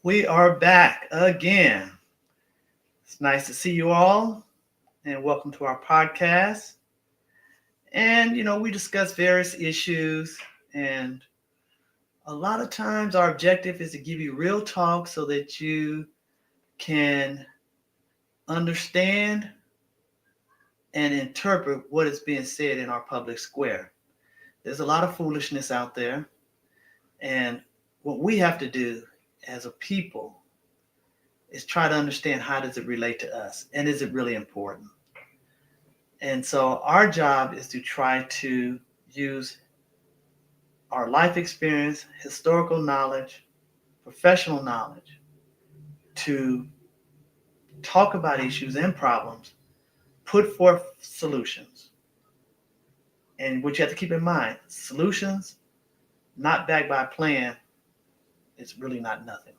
We are back again. It's nice to see you all, and welcome to our podcast. And, we discuss various issues, and a lot of times our objective is to give you real talk so that you can understand and interpret what is being said in our public square. There's a lot of foolishness out there, and what we have to do as a people is try to understand how does it relate to us and is it really important. And so our job is to try to use our life experience, historical knowledge, professional knowledge to talk about issues and problems, put forth solutions. And what you have to keep in mind, solutions not backed by a plan is really not nothing.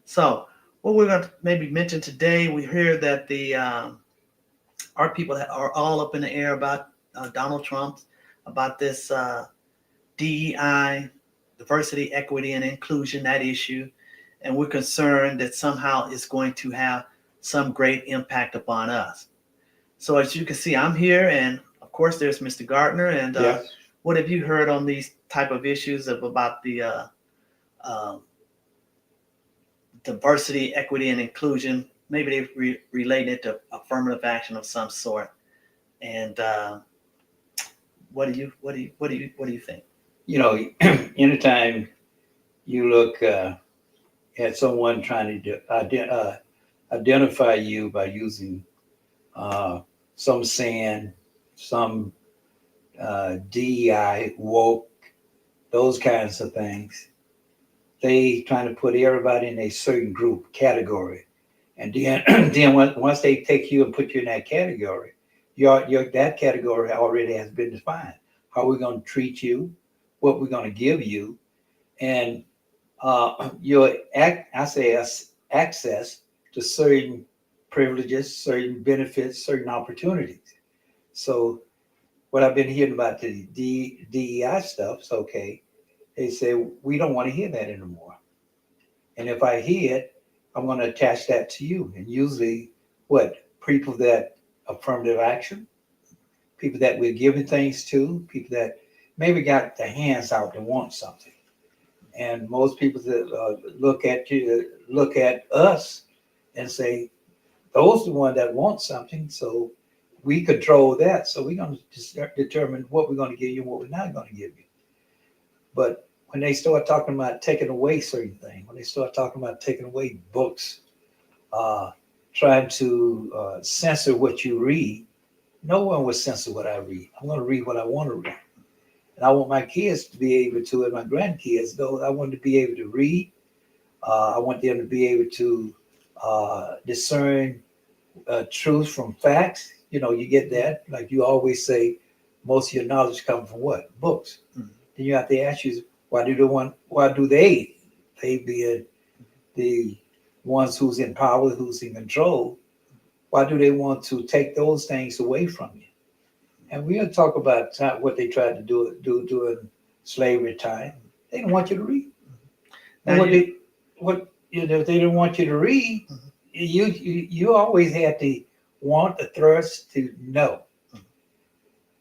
So what we're going to maybe mention today, we hear that our people are all up in the air about Donald Trump, about this DEI, diversity, equity, and inclusion, that issue. And we're concerned that somehow it's going to have some great impact upon us. So as you can see, I'm here, and of course there's Mr. Gardner. And Yes. what have you heard on these type of issues about the diversity, equity, and inclusion? Maybe they relate it to affirmative action of some sort. And what do you think? You know, anytime you look at someone trying to identify you by using some saying, some DEI, woke, those kinds of things, they trying to put everybody in a certain group category. And then, once they take you and put you in that category, that category already has been defined. How we're going to treat you, what we're going to give you, and your access to certain privileges, certain benefits, certain opportunities. So what I've been hearing about the DEI stuff, it's okay. They say we don't want to hear that anymore. And if I hear it, I'm going to attach that to you. And usually, people that affirmative action, people that we're giving things to, people that maybe got their hands out and want something. And most people that look at us and say, those are the ones that want something. So we control that. So we're going to determine what we're going to give you and what we're not going to give you. But when they start talking about taking away certain things, when they start talking about taking away books, trying to censor what you read, no one will censor what I read. I'm going to read what I want to read. And I want my kids to be able to, and my grandkids, though, I want to be able to read. I want them to be able to discern truth from facts. You know, you get that. Like you always say, most of your knowledge comes from what? Books. Mm-hmm. Then you have to ask you, why do they being the ones who's in power, who's in control, why do they want to take those things away from you? And we're going to talk about what they tried to do during slavery time. They didn't want you to read. And if they didn't want you to read, you always had to want, the thirst to know.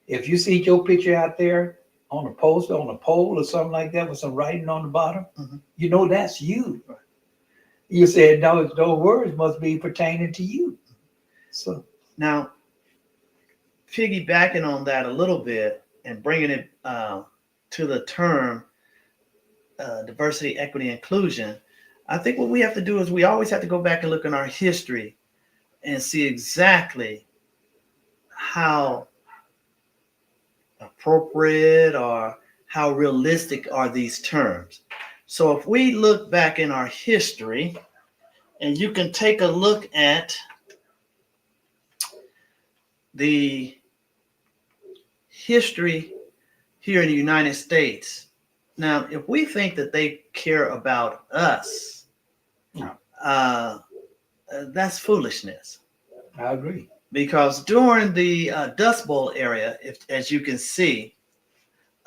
If you see your picture out there on a poster, on a pole or something like that with some writing on the bottom, you know that's you. Right. You said, no, those words must be pertaining to you. So now, piggybacking on that a little bit and bringing it to the term diversity, equity, inclusion, I think what we have to do is we always have to go back and look in our history and see exactly how appropriate or how realistic are these terms. So if we look back in our history, and you can take a look at the history here in the United States. Now, if we think that they care about us, that's foolishness. I agree. Because during the Dust Bowl era, as you can see,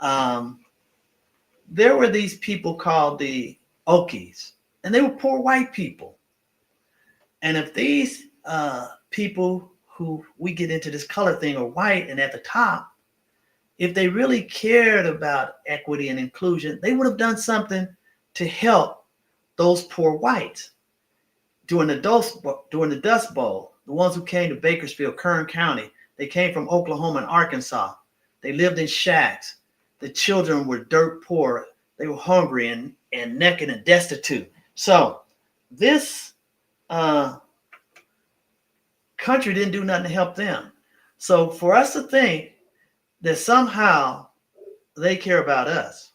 there were these people called the Okies. and they were poor white people. And if these people who we get into this color thing are white and at the top, if they really cared about equity and inclusion, they would have done something to help those poor whites during the Dust Bowl. The ones who came to Bakersfield, Kern County, they came from Oklahoma and Arkansas. They lived in shacks. The children were dirt poor. They were hungry and naked and destitute. So this country didn't do nothing to help them. So for us to think that somehow they care about us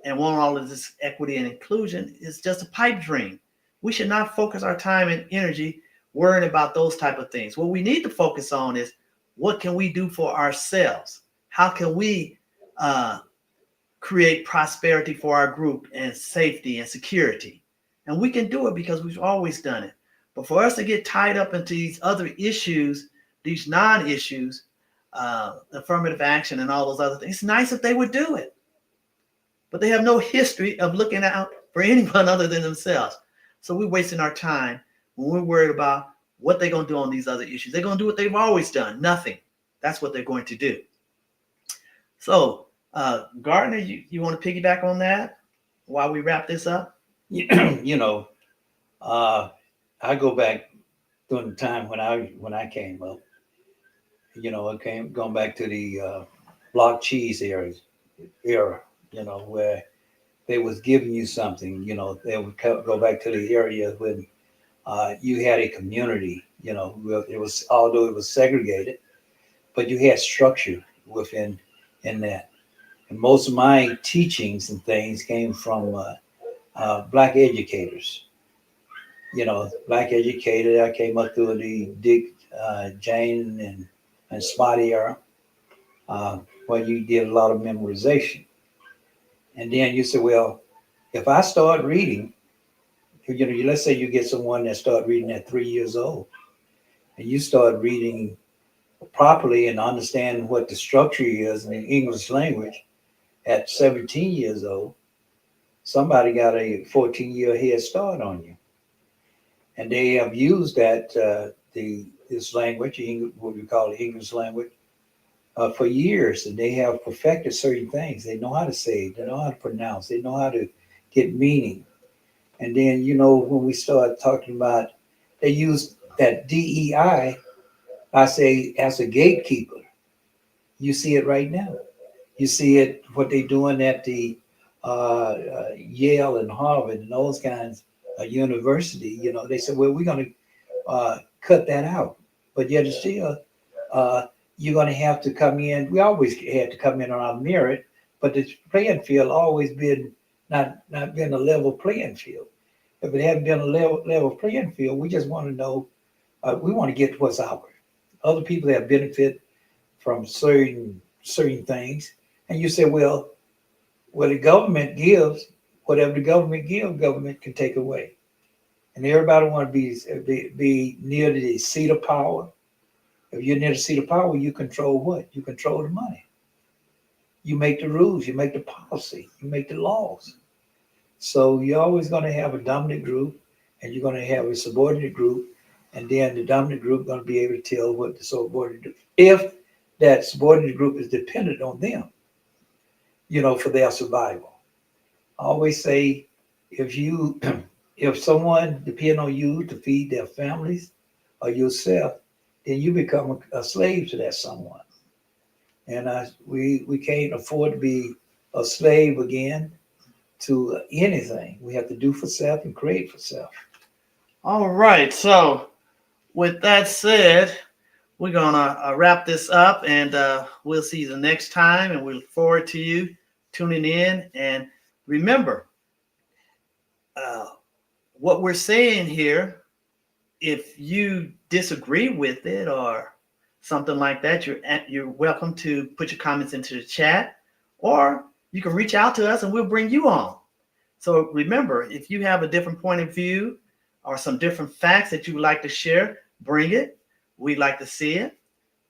and want all of this equity and inclusion is just a pipe dream. We should not focus our time and energy worrying about those type of things. What we need to focus on is what can we do for ourselves? How can we create prosperity for our group and safety and security? And we can do it because we've always done it. But for us to get tied up into these other issues, these non-issues, affirmative action and all those other things, it's nice if they would do it. But they have no history of looking out for anyone other than themselves. So we're wasting our time when we're worried about what they're going to do on these other issues. They're going to do what they've always done, nothing. That's what they're going to do. So, Gardner, you want to piggyback on that while we wrap this up? You know, I go back during the time when I came up. You know, going back to the block cheese era. You know, where they was giving you something. You know, they would go back to the area when you had a community. You know, it was, although it was segregated, but you had structure within in that. And most of my teachings and things came from black educators. You know, black educated. I came up through the Dick, Jane, and Spotty era, where you did a lot of memorization. And then you say, well, if I start reading, you know, let's say you get someone that start reading at 3 years old, and you start reading properly and understand what the structure is in the English language at 17 years old, somebody got a 14-year head start on you. And they have used that, this language, what we call the English language, for years, and they have perfected certain things. They know how to say it, they know how to pronounce, they know how to get meaning. And then, you know, when we start talking about, they use that DEI, I say, as a gatekeeper. You see it right now. You see it, what they're doing at the Yale and Harvard and those kinds of university. You know, they said, well, we're going to cut that out. But yet it's still, you're going to have to come in. We always had to come in on our merit, but the playing field always been not been a level playing field. If it hadn't been a level playing field, we just want to know, we want to get what's ours. Other people have benefit from certain things, and you say, well, the government gives, whatever the government gives, government can take away. And everybody want to be near the seat of power. If you're near the seat of power, you control what? You control the money. You make the rules, you make the policy, you make the laws. So you're always going to have a dominant group, and you're going to have a subordinate group, and then the dominant group is going to be able to tell what the subordinate do. If that subordinate group is dependent on them, you know, for their survival. I always say, if someone depend on you to feed their families or yourself, then you become a slave to that someone. And we can't afford to be a slave again to anything. We have to do for self and create for self. All right. So with that said, we're going to wrap this up, and we'll see you the next time. And we look forward to you tuning in. And remember, what we're saying here, if you disagree with it or something like that, you're welcome to put your comments into the chat, or you can reach out to us and we'll bring you on. So remember, if you have a different point of view or some different facts that you would like to share, bring it. We'd like to see it,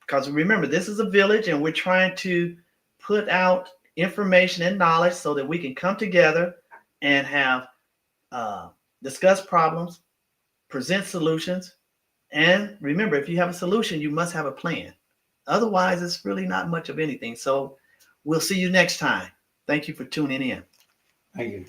because remember, this is a village and we're trying to put out information and knowledge so that we can come together and have discuss problems, present solutions, and remember, if you have a solution, you must have a plan. Otherwise, it's really not much of anything. So we'll see you next time. Thank you for tuning in. Thank you.